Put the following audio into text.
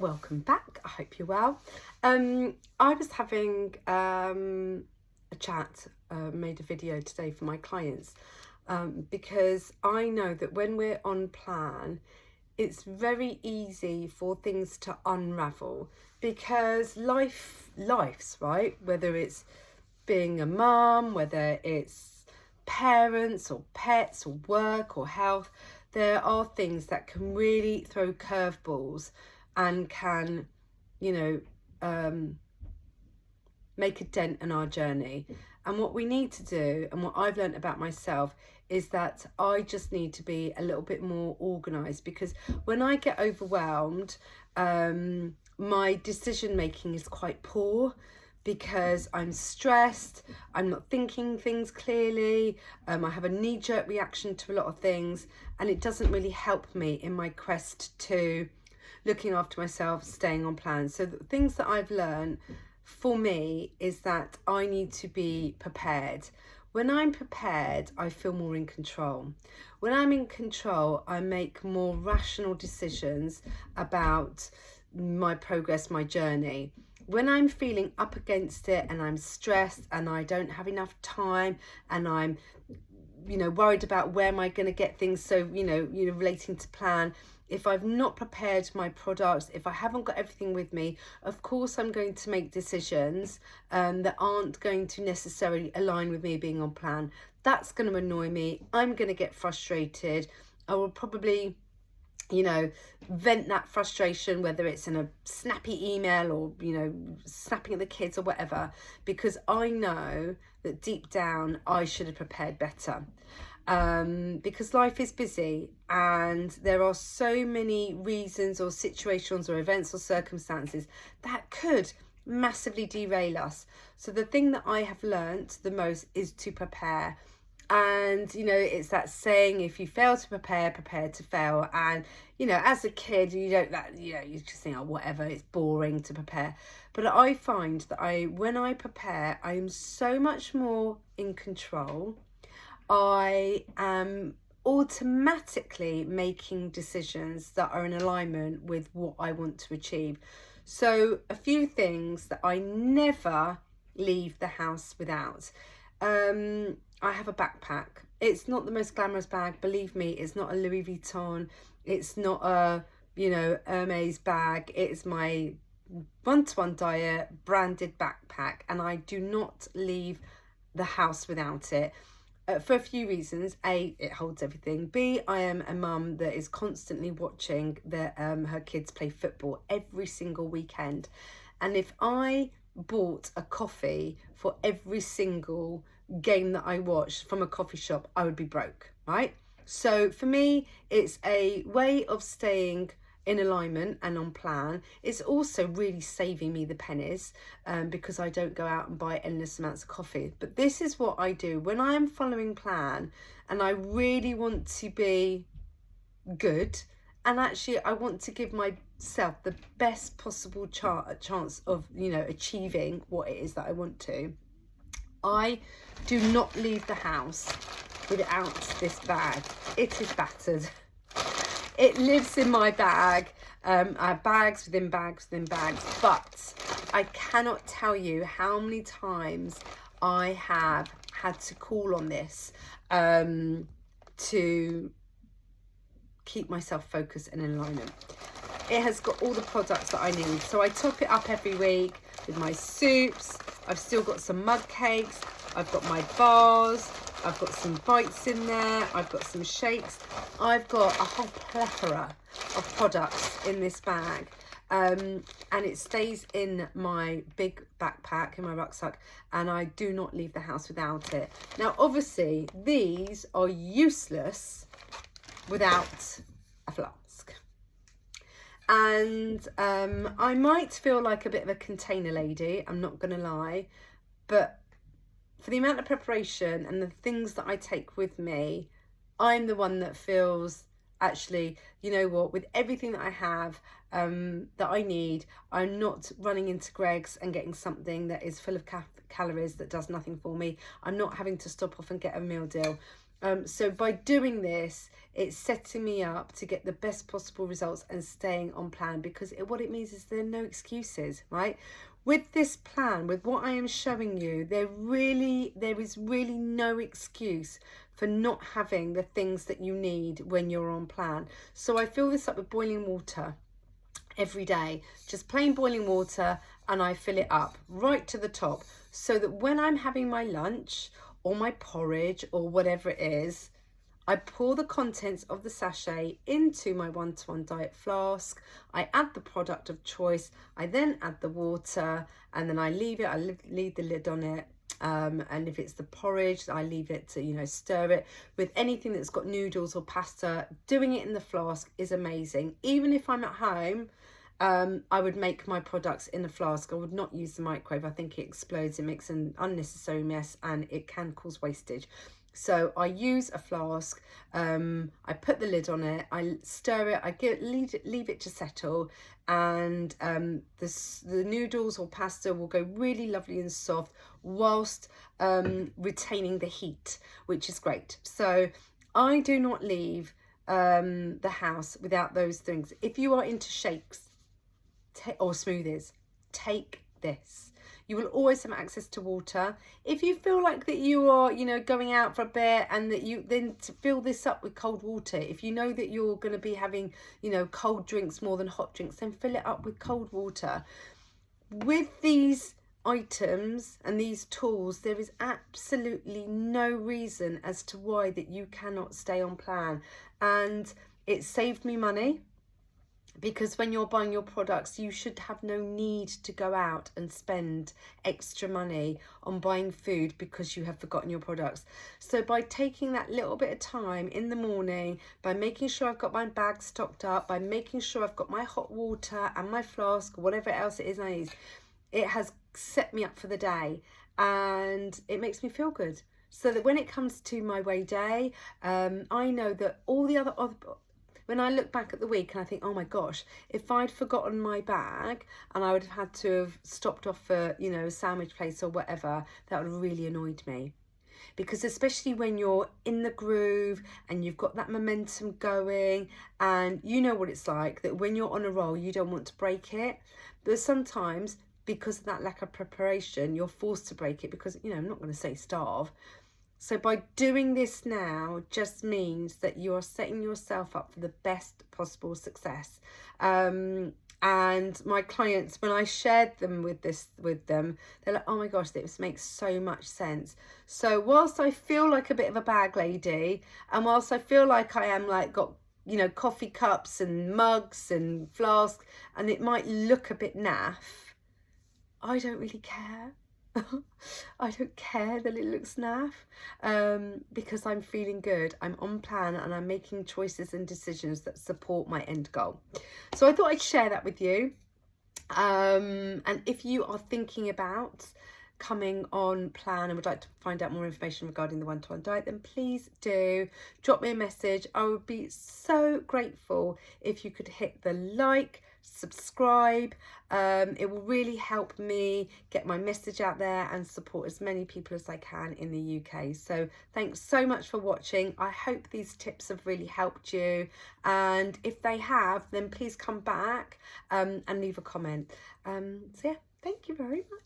welcome back. I hope you're well. I was having a chat, made a video today for my clients because I know that when we're on plan, it's very easy for things to unravel because life's right, whether it's being a mum, whether it's parents or pets or work or health, there are things that can really throw curveballs and can, make a dent in our journey. And what we need to do, and what I've learned about myself, is that I just need to be a little bit more organised, because when I get overwhelmed, my decision making is quite poor because I'm stressed, I'm not thinking things clearly, I have a knee-jerk reaction to a lot of things, and it doesn't really help me in my quest to looking after myself, staying on plan. So the things that I've learned for me is that I need to be prepared. When I'm prepared, I feel more in control. When I'm in control, I make more rational decisions about my progress, my journey. When I'm feeling up against it and I'm stressed and I don't have enough time and I'm worried about where am I going to get things, so relating to plan, if I've not prepared my products, if I haven't got everything with me, of course I'm going to make decisions that aren't going to necessarily align with me being on plan. That's going to annoy me. I'm going to get frustrated. I will probably vent that frustration, whether it's in a snappy email or snapping at the kids or whatever, because I know that deep down I should have prepared better, because life is busy and there are so many reasons or situations or events or circumstances that could massively derail us. So the thing that I have learnt the most is to prepare. And it's that saying, if you fail to prepare, prepare to fail. And as a kid, you just think, oh, whatever, it's boring to prepare. But I find that when I prepare, I am so much more in control. I am automatically making decisions that are in alignment with what I want to achieve. So a few things that I never leave the house without. I have a backpack. It's not the most glamorous bag, believe me. It's not a Louis Vuitton. It's not a, Hermes bag. It's my one-to-one diet branded backpack, and I do not leave the house without it. For a few reasons. A, it holds everything. B, I am a mum that is constantly watching her kids play football every single weekend. And if I bought a coffee for every single game that I watched from a coffee shop, I would be broke, right? So for me, it's a way of staying in alignment and on plan. It's also really saving me the pennies because I don't go out and buy endless amounts of coffee. But this is what I do when I am following plan and I really want to be good, and actually I want to give myself the best possible chance of achieving what it is that I want to. I do not leave the house without this bag. It is battered. It lives in my bag. I have bags within bags within bags, but I cannot tell you how many times I have had to call on this to keep myself focused and in alignment. It has got all the products that I need. So I top it up every week with my soups. I've still got some mug cakes. I've got my bars. I've got some bites in there. I've got some shakes. I've got a whole plethora of products in this bag. And it stays in my big backpack, in my rucksack, and I do not leave the house without it. Now, obviously, these are useless without a flask. And I might feel like a bit of a container lady, I'm not going to lie, but for the amount of preparation and the things that I take with me, I'm the one that feels, actually, with everything that I have that I need, I'm not running into Greg's and getting something that is full of calories that does nothing for me. I'm not having to stop off and get a meal deal. So by doing this, it's setting me up to get the best possible results and staying on plan, because what it means is there are no excuses, right? With this plan, with what I am showing you, there is really no excuse for not having the things that you need when you're on plan. So I fill this up with boiling water every day, just plain boiling water, and I fill it up right to the top, so that when I'm having my lunch or my porridge or whatever it is, I pour the contents of the sachet into my 1-to-1 diet flask. I add the product of choice. I then add the water, and then I leave it. I leave the lid on it. And if it's the porridge, I leave it to, you know, stir it. With anything that's got noodles or pasta, doing it in the flask is amazing. Even if I'm at home, I would make my products in a flask. I would not use the microwave. I think it explodes. It makes an unnecessary mess, and it can cause wastage. So I use a flask, I put the lid on it, I stir it, I leave it to settle, and the noodles or pasta will go really lovely and soft whilst retaining the heat, which is great. So I do not leave the house without those things. If you are into shakes or smoothies, take this. You will always have access to water. If you feel like that you are, you know, going out for a bit, and that you then to fill this up with cold water. If you know that you're going to be having, you know, cold drinks more than hot drinks, then fill it up with cold water. With these items and these tools, there is absolutely no reason as to why that you cannot stay on plan. And it saved me money, because when you're buying your products, you should have no need to go out and spend extra money on buying food because you have forgotten your products. So by taking that little bit of time in the morning, by making sure I've got my bag stocked up, by making sure I've got my hot water and my flask, whatever else it is I need, it has set me up for the day, and it makes me feel good. So that when it comes to my weigh day, I know that all the other when I look back at the week and I think, oh my gosh, if I'd forgotten my bag and I would have had to have stopped off for, you know, a sandwich place or whatever, that would have really annoyed me. Because especially when you're in the groove and you've got that momentum going, and you know what it's like, that when you're on a roll, you don't want to break it. But sometimes, because of that lack of preparation, you're forced to break it because, you know, I'm not going to say starve. So by doing this now just means that you are setting yourself up for the best possible success. And my clients, when I shared them with them, they're like, oh my gosh, this makes so much sense. So whilst I feel like a bit of a bag lady, and whilst I feel like I am like got, you know, coffee cups and mugs and flasks, and it might look a bit naff, I don't really care. I don't care that it looks naff, because I'm feeling good, I'm on plan, and I'm making choices and decisions that support my end goal. So I thought I'd share that with you. And if you are thinking about coming on plan and would like to find out more information regarding the 1-to-1 diet, then please do drop me a message. I would be so grateful if you could hit the like, subscribe. It will really help me get my message out there and support as many people as I can in the UK. So thanks so much for watching. I hope these tips have really helped you, and if they have, then please come back and leave a comment. So yeah, thank you very much.